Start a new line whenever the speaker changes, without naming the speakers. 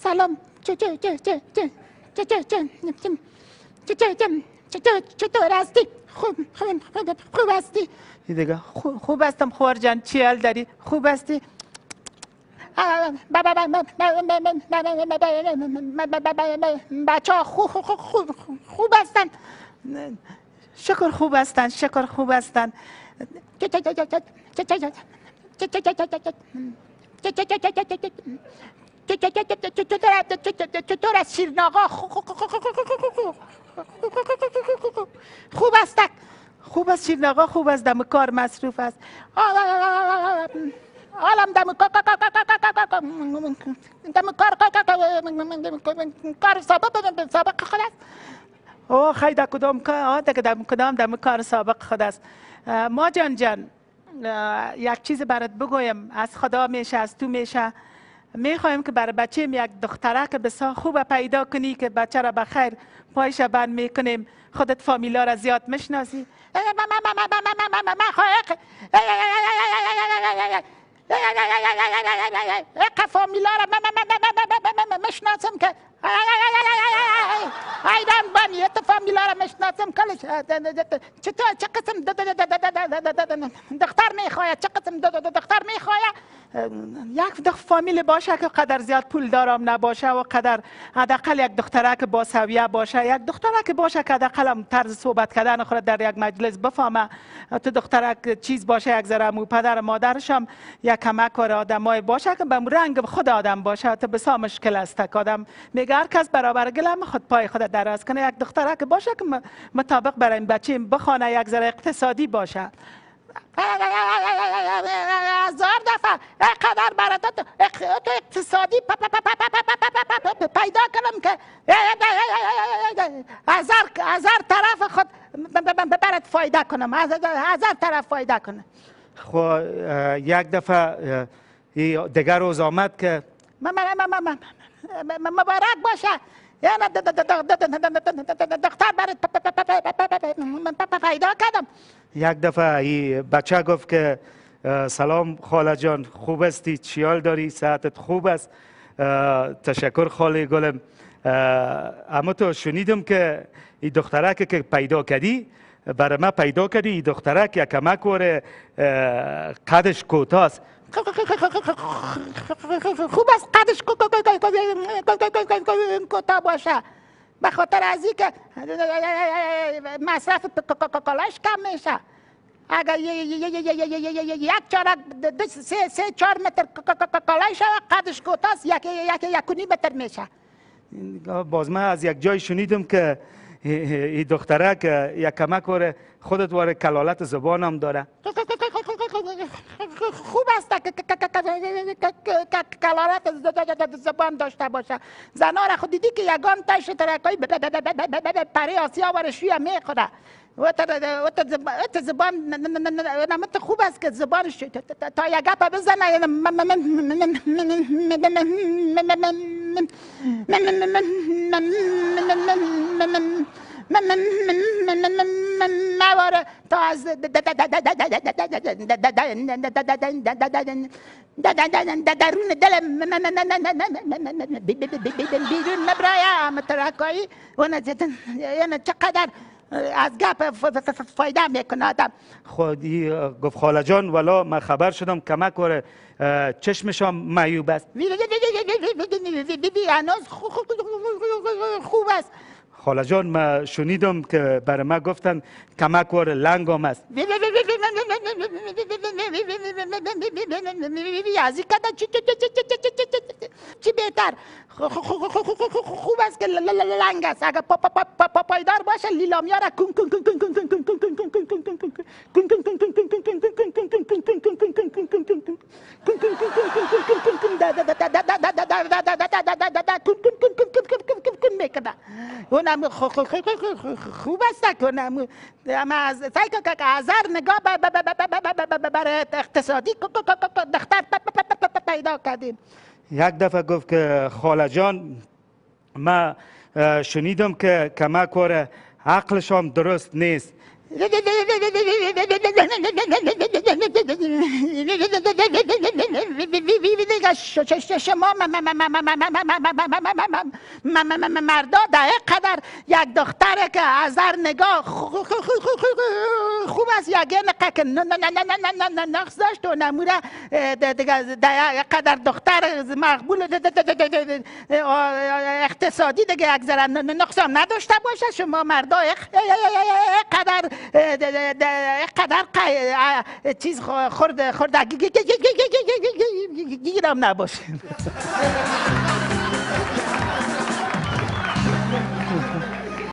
سلام چطور هستی؟ خوب هستی؟
دیگه خوب هستم خوار جان. چی حال داری؟ خوب هستی؟
بچه ها خوب هستن؟
شکر خوب هستن، شکر خوب هستن.
چطور از شیرین آقا خوب هستن؟
خوب است شیرین آقا، خوب است، دم کار مصروف است.
حالم دم کار سابق خود است.
اوه خیلی در کدام کار؟ دم کار سابق خود است. ماجان جان یک چیز برات بگویم، از خدا میشه، از تو میشه. میخوایم که برای بچه‌م یک دخترک بسیار خوب پیدا کنی که بچه را بخیر پایش بند میکنیم. خودت فامیلا را زیاد میشناسی؟
فامیلا را میشناسم که ایران بانیت فامیلا را میشناسم کلش. چطور چه قسم دختر میخواه؟ چه قسم دختر میخواه؟
یک فامیل باشه که قدر زیاد پول دارم نباشه و قدر حداقل یک دخترک با سویه باشه، یک دخترک باشه که حداقل طرز صحبت کردن خود در یک مجلس بفهمه. تو دخترک چیز باشه یک ذره مو پدر مادرش هم یک کمک کار آدمای باشه که به رنگ خود آدم باشه. تو بسیار مشکل است که آدم میگه هر کس برابر گلم خود پای خود دراز کنه. یک دخترک باشه که مطابق برای این بچه بخونه، یک ذره اقتصادی باشه.
هزار دفعه قدر برای تو اقتصادی پیدا کنم که هزار طرف خود برات فایده کنم، هزار طرف فایده کنم.
خب یک دفعه دیگر روز آمد که
مبارک باشه، یعنی دختر برات پیدا کردم.
یک دفعه بچه گفت که سلام خاله جان، خوب هستی؟ چی حال داری؟ صحتت خوب است؟ تشکر خاله گلم. اما تو شنیدم که این دخترک که پیدا کردی برای ما پیدا کردی. این دخترک یک کمک وره قدش کوتاست.
خوب است قدش کوتاه باشه، به خاطر از این که مصرف کالاش کم میشه. اگر یک چارک 3-4 متر کالای شود قدش کوتاست، یک و نیم متر میشه.
باز من از یک جای شنیدم که این دخترک یک کمک وره خودت وره کلالت زبان هم داره.
خوب است که کلالت زبان داشته باشه. زنا را خود دیدی که یگان تایش ترکایی پری آسیا وره شویه میخوره. وقت زبان نمت خوب است که زبانش تا یک گپ بزنه مواره تا از درون دلم بیرون نبرایا مترکایی و چقدر از گپ فایده میکنه آدم.
خودی گفت خاله جان ولا من خبر شدم کمک وره چشمشم معیوب است.
هنوز خوب است.
خاله جان من شنیدم که برای من گفتن کمک وره لنگ هم است.
از این کده چی بهتر؟ خوب است که لنگ است. اگر پایدار باشه لیلامیا را کن کن کن کن کن کن کن میکنه. اونم خوب است که اونم از سعی که هزار نگاه برای اقتصادی دختر پیدا کردیم.
یک دفعه گفت که خاله جان من شنیدم که کمک وره عقلش هم درست نیست.
شما مردا در قدر یک دختره که از هر نگاه خوب است یک که نقص داشت و نموره در قدر دختر مقبول اقتصادی دیگه یک ذره نقص هم نداشته باشه. شما مردا قدر چیز خورده گیرم نباشه.